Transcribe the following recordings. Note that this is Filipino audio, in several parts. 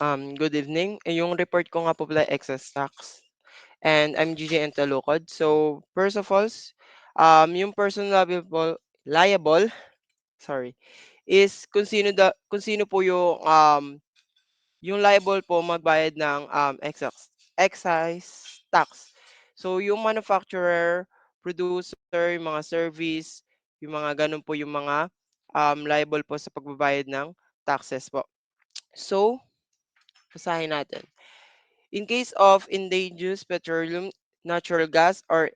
Good evening. Yung report ko nga po pala excess tax. And I'm GJ Entalukod. So, first of all, yung person liable, sorry, is kung sino po yung liable po magbayad ng excise tax. So, yung manufacturer, producer, yung mga service, yung mga ganun po yung mga liable po sa pagbabayad ng taxes po. So, basahin natin. In case of indigenous petroleum, natural gas, or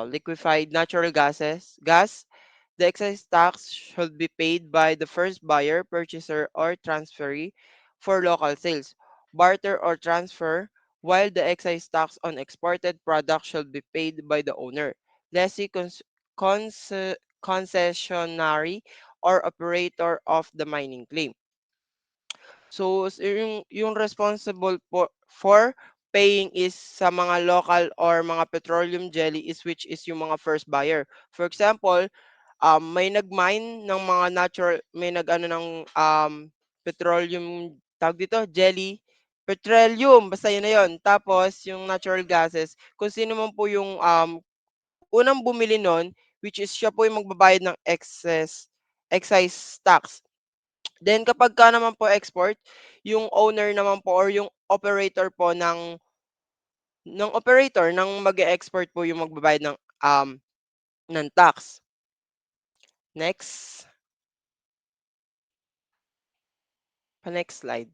liquefied natural gas, the excise tax should be paid by the first buyer, purchaser, or transferee for local sales, barter, or transfer, while the excise tax on exported products should be paid by the owner, lessee, concessionary, or operator of the mining claim. So, yung responsible for paying is sa mga local or mga petroleum jelly is which is yung mga first buyer. For example, may nag-mine ng mga may nag-ano ng petroleum, tawag dito, jelly, petroleum, basta yun na yun. Tapos, yung natural gases, kung sino man po yung unang bumili nun, which is siya po yung magbabayad ng excise tax. Then kapagka naman po export, yung owner naman po or yung operator po ng operator ng mag-e-export po yung magbabayad ng tax. Next, next slide.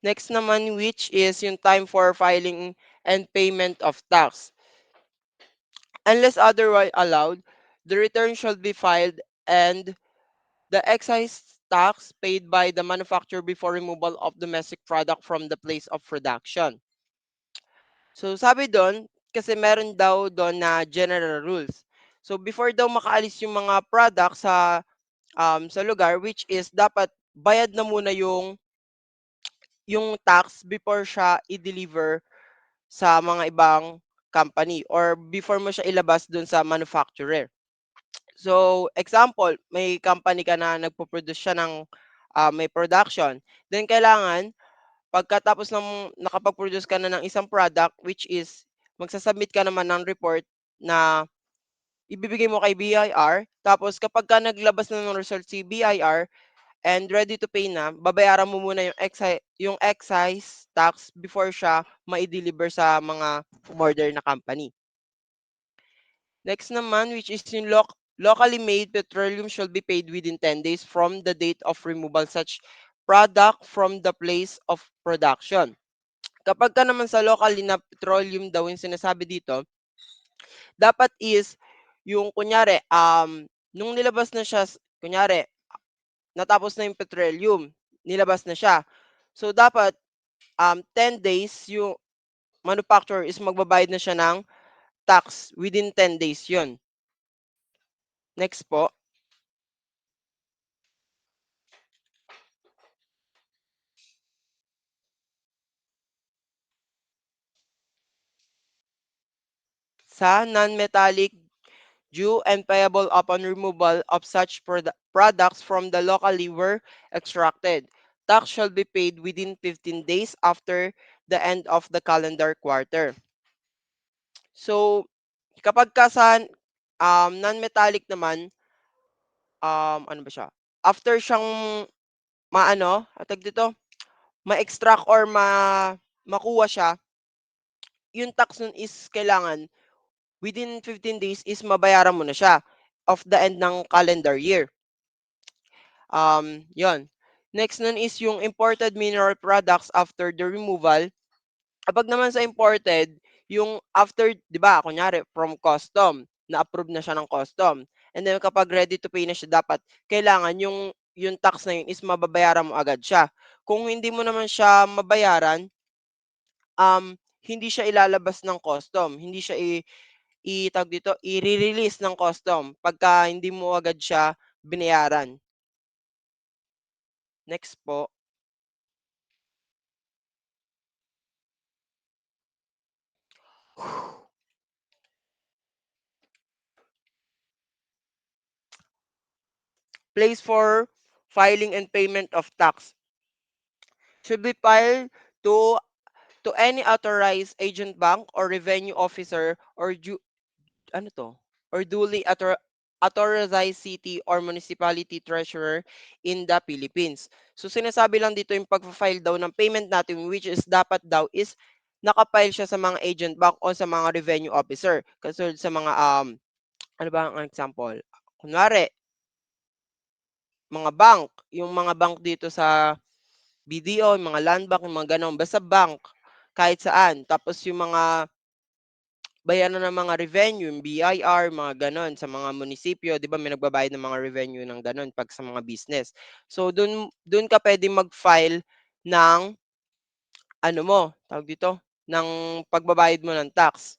Next naman, which is yung time for filing and payment of tax. Unless otherwise allowed, the return shall be filed and the excise tax paid by the manufacturer before removal of domestic product from the place of production. So sabi do'n, kasi meron daw do'n na general rules. So before daw makaalis yung mga product sa lugar, which is dapat bayad na muna yung tax before siya i-deliver sa mga ibang company or before mo siya ilabas do'n sa manufacturer. So example, may company ka na nagpo-produce siya ng, may production, then kailangan pagkatapos ng nakapag-produce ka na ng isang product, which is magsa-submit ka naman ng report na ibibigay mo kay BIR. Tapos kapagka naglabas na ng result si BIR and ready to pay na, babayaran mo muna yung excise tax before siya mai-deliver sa mga umorder na company. Next naman, which is yung locally made petroleum should be paid within 10 days from the date of removal such product from the place of production. Kapagka naman sa locally na petroleum daw yung sinasabi dito, dapat is yung kunyari, nung nilabas na siya, kunyari, natapos na yung petroleum, nilabas na siya. So, dapat 10 days yung manufacturer is magbabayad na siya ng tax within 10 days yon. Next po. Sa non-metallic due and payable upon removal of such products from the locally were extracted. Tax shall be paid within 15 days after the end of the calendar quarter. So, kapag ka sa non-metallic naman, ano ba siya? After siyang tawag dito, ma-extract or makuha siya, yung tax nun is kailangan within 15 days is mabayaran mo na siya of the end ng calendar year. Yon. Next nun is yung imported mineral products after the removal. Kapag naman sa imported, yung after, 'di ba, kunyari from custom, na-approve na siya ng custom. And then kapag ready to pay na siya, dapat kailangan yung tax na yun is mababayaran mo agad siya. Kung hindi mo naman siya mabayaran, hindi siya ilalabas ng custom, hindi siya tawag dito, i-re-release ng custom pagka hindi mo agad siya binayaran. Next po. Place for filing and payment of tax should be filed to any authorized agent bank or revenue officer or ano to? Or duly authorized city or municipality treasurer in the Philippines. So sinasabi lang dito yung pagfa-file daw ng payment natin, which is dapat daw is naka-file siya sa mga agent bank o sa mga revenue officer. Kasunod sa mga ano ba ang example? Kunwari, mga bank, yung mga bank dito sa BDO, yung mga land bank, yung mga gano'n, basta bank, kahit saan. Tapos yung mga bayaran ng mga revenue, yung BIR, mga gano'n sa mga munisipyo, 'di ba may nagbabayad ng mga revenue ng gano'n 'pag sa mga business. So dun ka puwedeng mag-file ng ano mo, tawag dito, ng pagbabayad mo ng tax.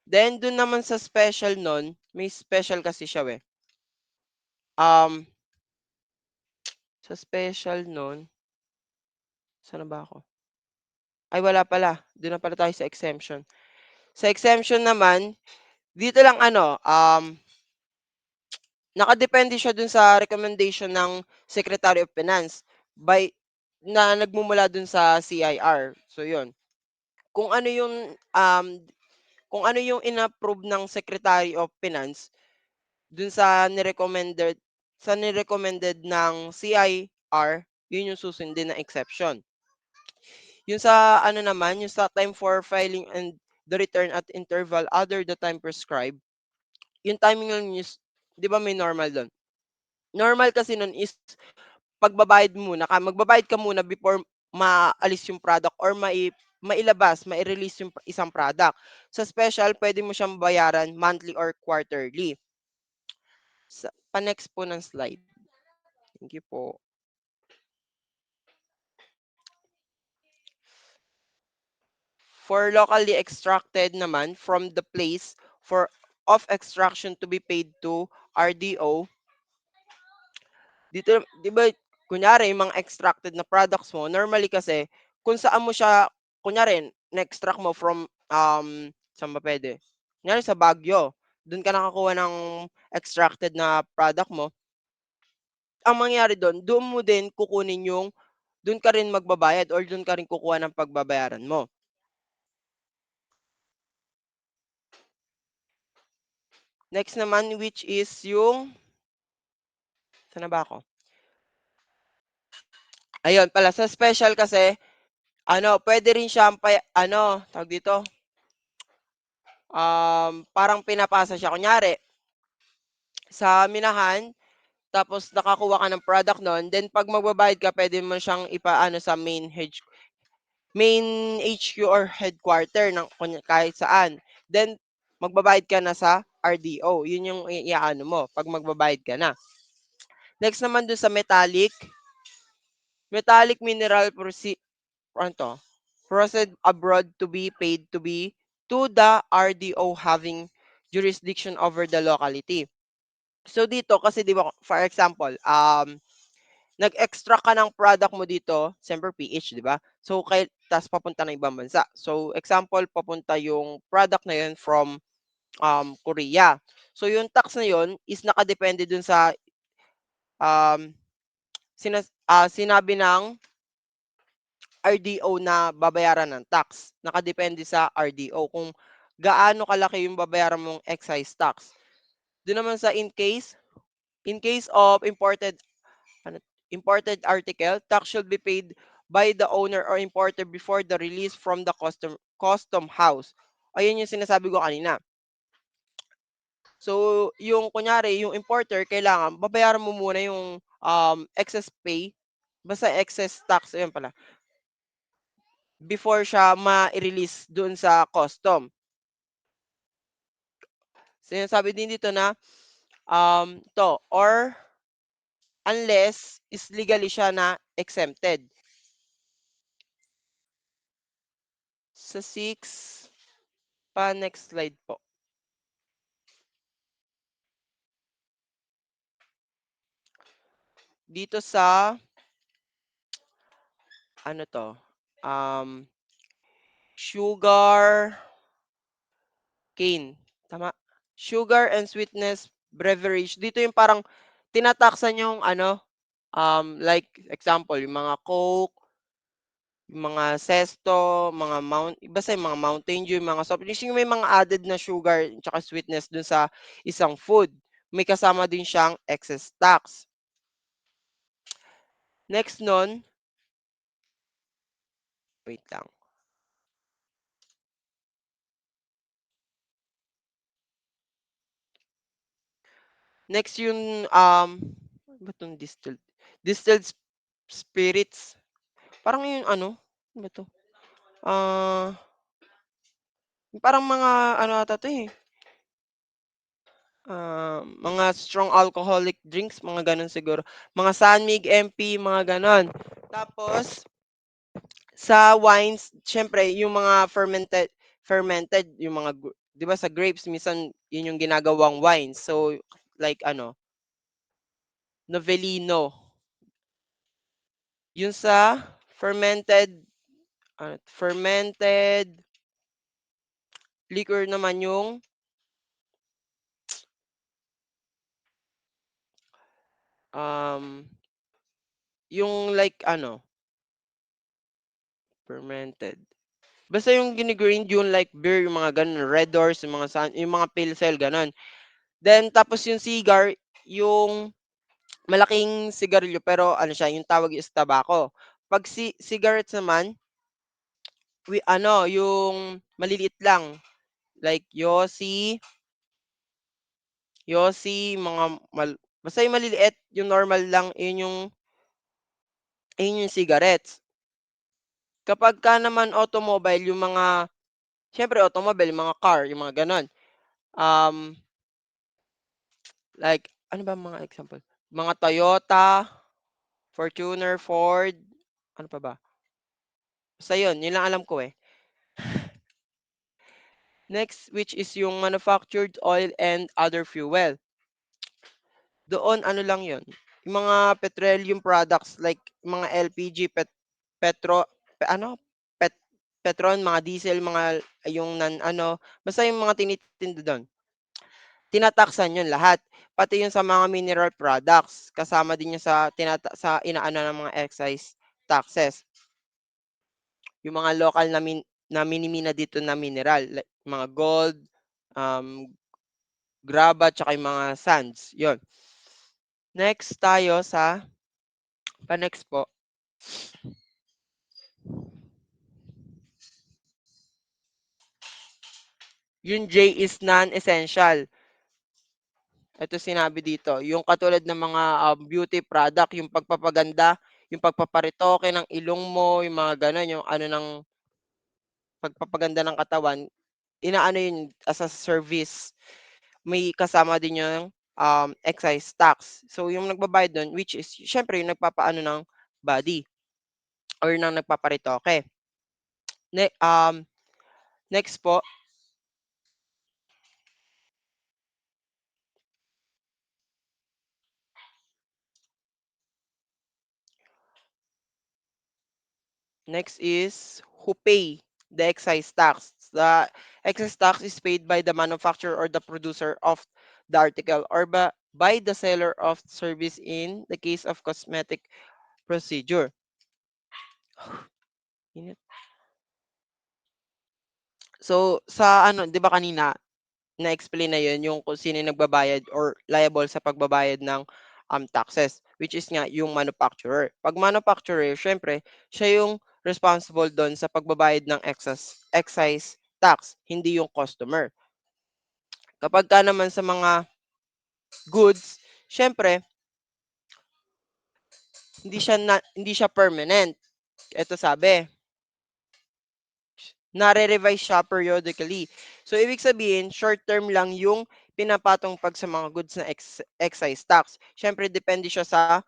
Then dun naman sa special nun, may special kasi siya, eh. Um, sa special nun, saan na ba ako? Ay wala pala, dun na pala tayo sa exemption. Sa exemption naman, dito lang ano, nakadepende siya dun sa recommendation ng Secretary of Finance by na nagmumula dun sa CIR. So yun, kung ano yung, kung ano yung in-approve ng Secretary of Finance dun sa ni-recommended ng CIR, yun yung susundin na exception. Yung sa ano naman, yung sa time for filing and the return at interval other the time prescribed, yung timing lang is 'di ba may normal dun? Normal kasi nun is pagbabayad muna magbabayad ka muna before maalis yung product or mailabas, mai-release yung isang product. Sa special puwede mo siyang bayaran monthly or quarterly. Pa-next po ng slide. Thank you po. For locally extracted naman from the place for of extraction to be paid to RDO, dito 'di ba kunyari yung mga extracted na products mo normally kasi kung saan mo siya kunyari na-extract mo from, saan ba puwede? Kunyari sa Baguio, dun ka nakakuha ng extracted na product mo, ang mangyayari dun mo din kukunin yung dun ka rin magbabayad or dun ka rin kukuha ng pagbabayaran mo. Next naman which is yung saan na ba ako? Ayun pala sa special kasi ano puwede rin siyang ano tawag dito, parang pinapasa siya kunyari sa minahan tapos nakakuha ka ng product nun, then 'pag magbabayad ka puwede mo siyang ipaano sa main HQ or headquarter ng kahit saan. Then magbabayad ka na sa RDO, yun yung iaano mo 'pag magbabayad ka na. Next naman dun sa metallic mineral ano 'to, proceed abroad to be paid to the RDO having jurisdiction over the locality. So dito kasi 'di ba for example, nag-extract ka ng product mo dito, siyempre PH 'di ba? So ta's papunta ng ibang bansa. So example, papunta yung product na yun from, Korea. So yung tax na yun is nakadepende dun sa, um, sinabi ng RDO na babayaran ng tax. Nakadepende sa RDO kung gaano kalaki yung babayaran mong excise tax. Dun naman sa in case of ano, imported article, tax should be paid by the owner or importer before the release from the custom house. Ayun yung sinasabi ko kanina. So, yung kunyari, yung importer, kailangan babayaran mo muna yung excess pay, basta excess tax, ayun pala, before siya ma-release doon sa custom. Sinasabi din dito na or unless is legally siya na exempted. Sa 6 next slide po. Dito sa ano 'to, um, sugar cane, tama? Sugar and sweetness beverage, dito yung parang tinataksan yung ano, like example yung mga Coke, yung mga Zesto, mga basta yung mga Mountain Dew, yung mga soft drinks, yung may mga added na sugar tsaka sweetness dun sa isang food. May kasama din siyang excess tax. Next nun, wait lang. Next yung, ano ba 'tong distilled? Distilled spirits. Parang yung ano, ano ba 'to? Ah, parang mga ano ata 'to, eh, mga strong alcoholic drinks, mga gano'n siguro. Mga Sanmig, MP, mga gano'n. Tapos sa wines, siyempre yung mga fermented yung mga 'di ba sa grapes minsan yun yung ginagawang wine. So, like ano, Novellino. Yun sa fermented liquor naman um, yung like ano, fermented. Basta yung gini-grind yung like beer, yung mga gano'n, Red Horse, yung mga Pilsel, gano'n. Then tapos yung cigar, yung malaking sigarilyo pero ano siya, yung tawag is tobacco. 'Pag cigarettes naman, ano, yung maliliit lang, like Yossi, mga basta yung maliliit, yung normal lang, yun yung cigarettes. Kapagka naman automobile, yung mga siyempre automobile, yung mga car, yung mga gano'n. Um, like ano ba mga example? Mga Toyota, Fortuner, Ford, ano pa ba? Basta yun lang alam ko, eh. Next, which is yung manufactured oil and other fuel. Doon ano lang yun, yung mga petroleum products like mga LPG, ano, pet Petron, mga diesel, mga yung ano, basta yung mga tinitinda dun, tinataksan yun lahat. Pati yung sa mga mineral products, kasama din yun sa sa inaano ng mga excise taxes. Yung mga lokal na minimina dito na mineral, like mga gold, um, graba, tsaka yung mga sands, yun. Next tayo sa pa-next po, yung J is non-essential. Ito sinabi dito, yung katulad ng mga, beauty product, yung pagpapaganda, yung pagpaparitoke ng ilong mo, yung mga gano'n, yung ano ng pagpapaganda ng katawan, inaano yun as a service. May kasama din yung, excise tax. So, yung nagbabayad dun which is siyempre yung nagpapaano ng body or ng nagpaparitoke. Ne next po, next is who pay the excise tax. The excise tax is paid by the manufacturer or the producer of the article or by the seller of service in the case of cosmetic procedure. Init. So, sa ano, 'di ba kanina na-explain na 'yun yung kung sino yung nagbabayad or liable sa pagbabayad ng, taxes, which is nga yung manufacturer. 'Pag manufacturer siyempre siya yung responsible dun sa pagbabayad ng excise tax, hindi yung customer. Kapagka naman sa mga goods, siyempre hindi siya permanent. Ito sabi, nare-revise siya periodically. So, ibig sabihin, short term lang yung pinapatong pag sa mga goods na excise tax. Siyempre, depende siya sa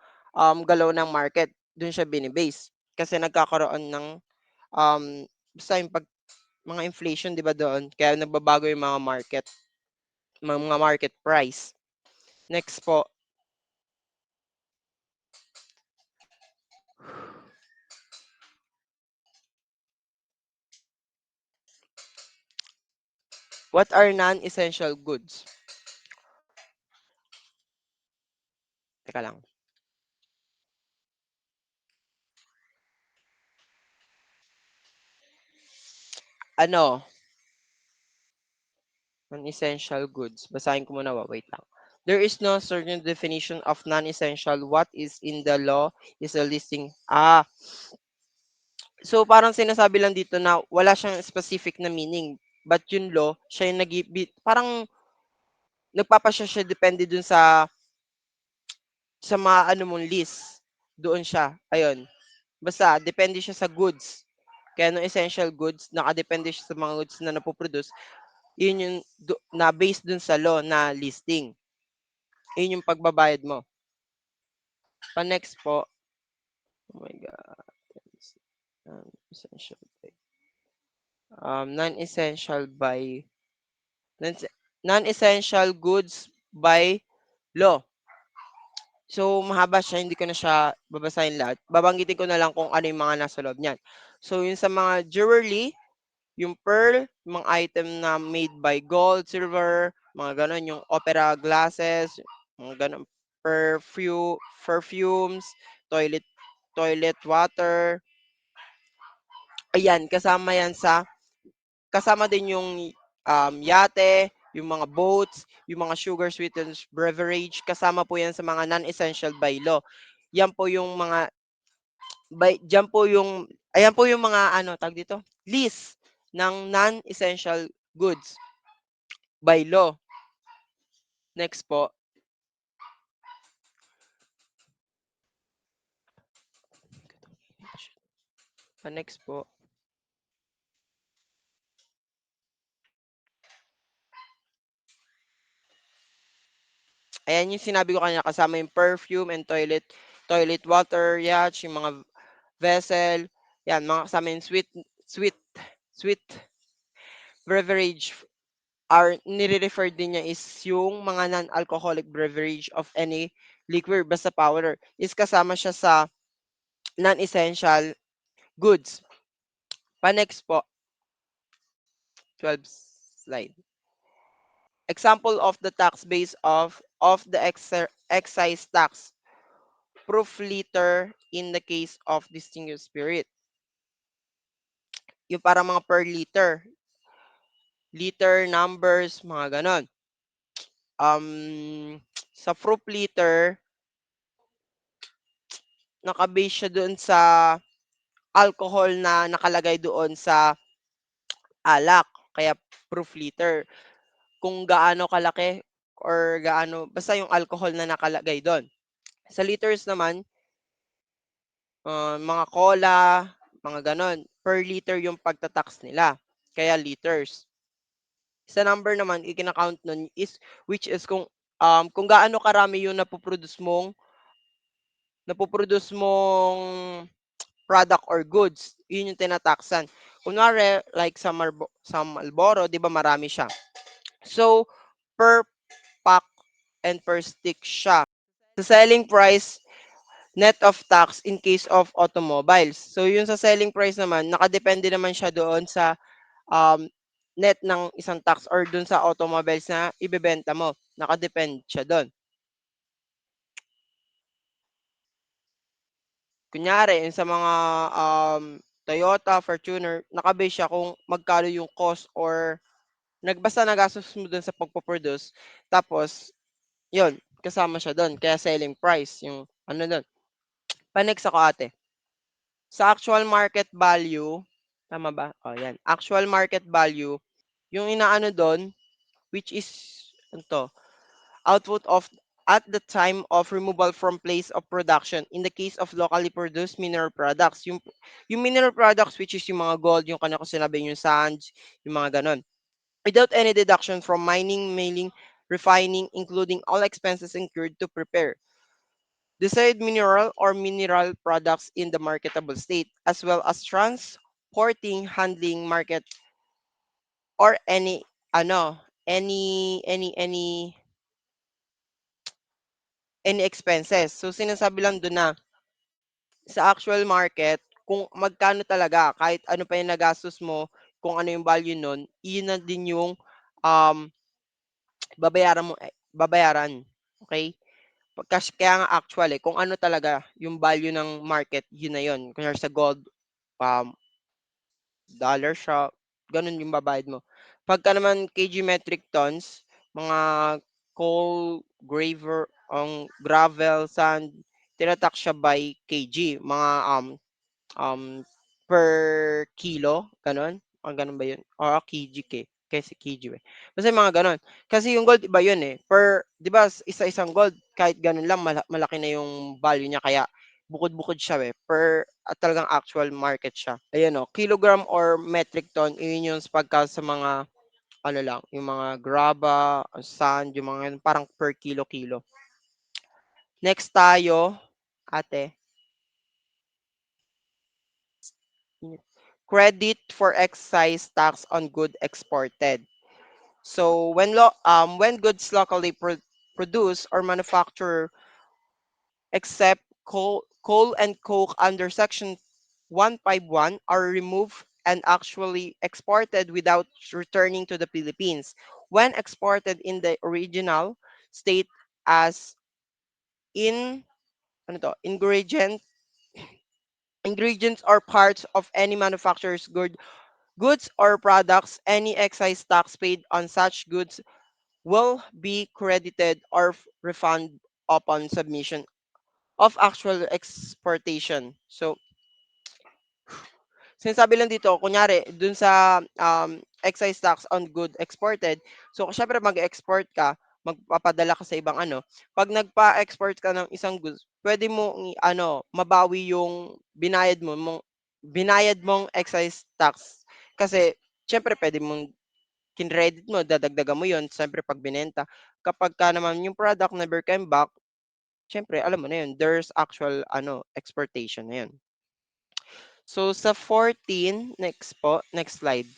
galaw ng market. Doon siya binibase. Kasi nagkakaroon ng um, basta yung mga inflation, di ba doon? Kaya nagbabago yung mga market price. Next po, what are non-essential goods? Teka lang. Ano, non-essential goods. Basahin ko muna, wait lang. There is no certain definition of non-essential. What is in the law is a listing. So parang sinasabi lang dito na wala siyang specific na meaning. But yung law, siya yung parang nagpapasya siya depende dun sa mga ano mong list. Doon siya. Ayun. Basta, depende siya sa goods. Kaya no essential goods, nakadepende siya sa mga goods na napoproduce. Yun yung na based dun sa law na listing. Yun yung pagbabayad mo. Pa-next po, oh my God, non-essential by, non-essential by, non-essential goods by law. So, mahaba siya, hindi ko na siya babasahin lahat. Babanggitin ko na lang kung ano yung mga nasa loob niyan. So, yung sa mga jewelry, yung pearl, mga item na made by gold, silver, mga ganon, yung opera glasses, mga ganon, perfumes, toilet toilet water. Ayan, kasama din yung yate, yung mga boats, yung mga sugar sweetened beverage, kasama po yan sa mga non-essential by law. Yan po yung mga diyan po yung ayan po yung mga ano tag dito, list ng non-essential goods by law. Next po. Next po. Ayan yung sinabi ko kanina kasama yung perfume and toilet water, yacht, yung mga vessel, yan mga kasama yung sweet sweet beverage are nire-refer din niya is yung mga non-alcoholic beverage of any liquor basta powder is kasama siya sa non-essential goods. Pa-next po, 12 slide. Example of the tax base of the excise tax. Proof liter in the case of distinguished spirit. Yung parang mga per liter. Liter numbers, mga ganon. Sa proof liter, nakabase siya doon sa alcohol na nakalagay doon sa alak. Kaya proof liter. Kung gaano kalaki or gaano, basta yung alcohol na nakalagay doon. Sa liters naman, mga cola, mga ganon. Per liter yung pagtatax nila. Kaya liters. Sa number naman, ikina-count nun is, which is kung gaano karami yung napoproduce mong product or goods, yun yung tinataksan. Kunwari, like sa Marlboro, di ba marami siya. So, per pack and per stick siya. The selling price, net of tax in case of automobiles. So, yun sa selling price naman, nakadepende naman siya doon sa um, net ng isang tax or doon sa automobiles na ibebenta mo. Nakadepende siya doon. Kunyari, yung sa mga Toyota, Fortuner, nakabase siya kung magkano yung cost or basta nagastos mo doon sa pagpo-produce. Tapos, yun, kasama siya doon. Kaya selling price, yung ano doon. Pa-next ako ate. Sa actual market value, tama ba? O, yan. Actual market value, yung inaano doon, which is, ito, output of at the time of removal from place of production in the case of locally produced mineral products. Yung mineral products, which is yung mga gold, yung kanya ko sinabi, yung sands, yung mga ganon. Without any deduction from mining, mailing, refining, including all expenses incurred to prepare desired mineral or mineral products in the marketable state, as well as transporting, handling, market, or any expenses. So sinasabi lang doon na sa actual market, kung magkano talaga, kahit ano pa yung nagastos mo, kung ano yung value nun, iyon na din yung um, babayaran mo, babayaran. Okay? Kaya nga actually kung ano talaga yung value ng market, yun na yun. Kunyari sa gold, um, dollar siya, ganun yung babayad mo. Pagka naman kg metric tons, mga coal, gravel, sand, tinatak siya by kg, mga um, per kilo, gano'n? Gano'n ba 'yun? O kg kasi kg, eh. Basta yung mga gano'n. Kasi yung gold iba 'yun, eh, 'di ba isa-isang gold kahit gano'n lang malaki na yung value niya kaya bukod-bukod siya, eh, talagang actual market siya. Ayan, oh, kilogram or metric ton, yun yung pagka sa mga ano lang, yung mga graba, sand, yung mga parang per kilo-kilo. Next tayo, ate. Credit for excise tax on good exported. So when goods locally produced or manufactured except coal and coke under Section 151 are removed and actually exported without returning to the Philippines. When exported in the original state as in ano to, ingredients or parts of any manufacturer's goods or products, any excise tax paid on such goods will be credited or refunded upon submission of actual exportation. So, sinasabi lang dito, kunyari, dun sa excise tax on good exported, so syempre mag-export ka, magpapadala ka sa ibang ano, pag nagpa-export ka ng isang goods, pwede mo mabawi yung binayad mong excise tax. Kasi, syempre pwede mong kinredit mo, dadagdagan mo yun, syempre pag binenta. Kapag ka naman yung product never came back, syempre alam mo na yun, there's actual exportation na yun. So sa 14, next po, next slide.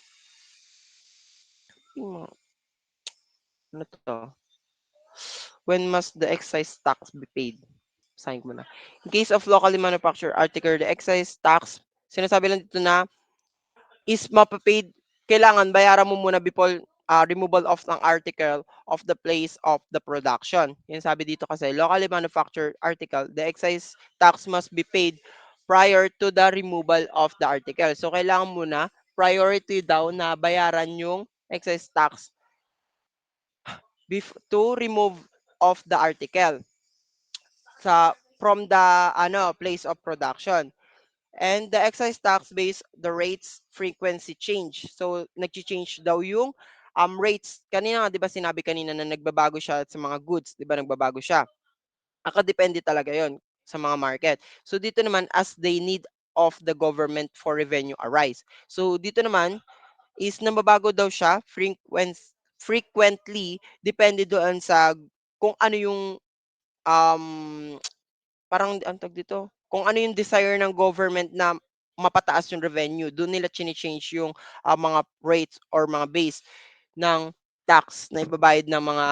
Yung ano 'to? When must the excise tax be paid? Basahin ko muna. In case of locally manufactured article, the excise tax, sinasabi lang dito na is mapa-paid, kailangan bayaran mo muna before removal of ng article of the place of the production. Yan sabi dito kasi, locally manufactured article, the excise tax must be paid prior to the removal of the article. So, kailangan muna, priority daw na bayaran yung excise tax to remove of the article from the place of production. And the excise tax based the rates frequency change. So nagchi-change daw yung rates. Kanina nga 'di ba sinabi kanina na nagbabago siya sa mga goods, 'di ba nagbabago siya. Nakadepende talaga 'yon sa mga market. So dito naman as they need of the government for revenue arise. So dito naman is nababago daw siya frequently depende doon sa kung ano yung um parang anong tawag dito, kung ano yung desire ng government na mapataas yung revenue, dun nila chine-change yung, mga rates or mga base ng tax na ibabayad ng mga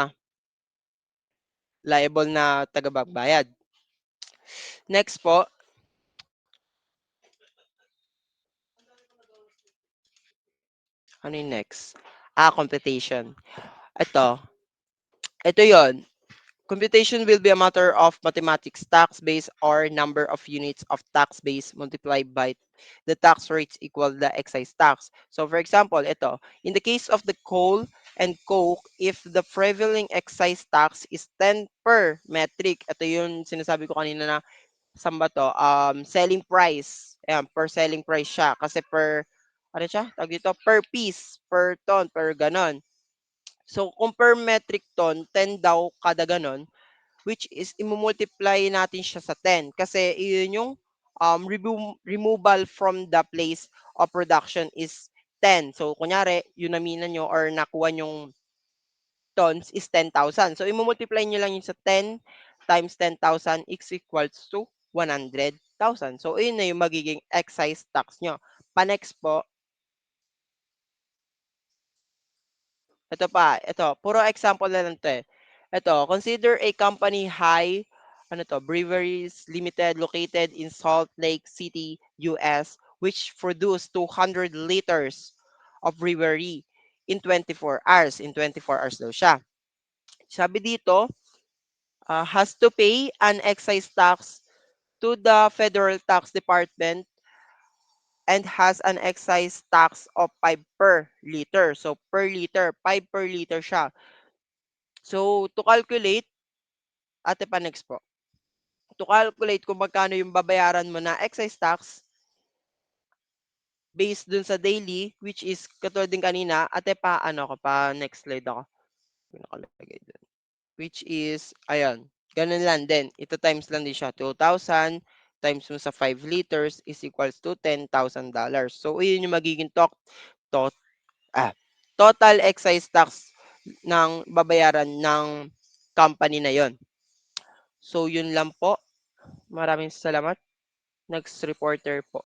liable na tagapagbayad. Next po, ano yung next? Computation. Ito, ito yon. Computation will be a matter of mathematics, tax base or number of units of tax base multiplied by the tax rates equal the excise tax. So for example, ito, in the case of the coal and coke, if the prevailing excise tax is 10 per metric, ito yung sinasabi ko kanina na saan ba to? Selling price. Ayan, per selling price siya. Kasi ano siya? Tawag dito, per piece, per ton, per ganon. So, kung per metric ton, 10 daw kada ganon, which is imumultiply natin siya sa 10 kasi iyon yung removal from the place of production is 10. So, kunyari, yung namina nyo or nakuha yung tons is 10,000. So, imumultiply nyo lang yun sa 10 times 10,000 is equals to 100,000. So, yun na yung magiging excise tax nyo. Pa-next po, ito, puro example na lang 'to, eh. Ito, consider a company high, Breweries Limited located in Salt Lake City, US, which produce 200 liters of brewery in 24 hours. In 24 hours daw siya. Sabi dito, has to pay an excise tax to the Federal Tax Department and has an excise tax of 5 per liter. So, per liter, 5 per liter siya. So, to calculate, ate pa next po, to calculate kung magkano yung babayaran mo na excise tax based dun sa daily, which is katulad din kanina, ate pa, ano ko pa, next slide ako. Yung nakalagay dun. Which is, ayan, ganun lang din. Ito times lang din siya. 2,000 times mo sa 5 liters is equals to $10,000. So, yun yung magiging to, ah, total excise tax ng babayaran ng company na yon. So, yun lang po. Maraming salamat. Next reporter po.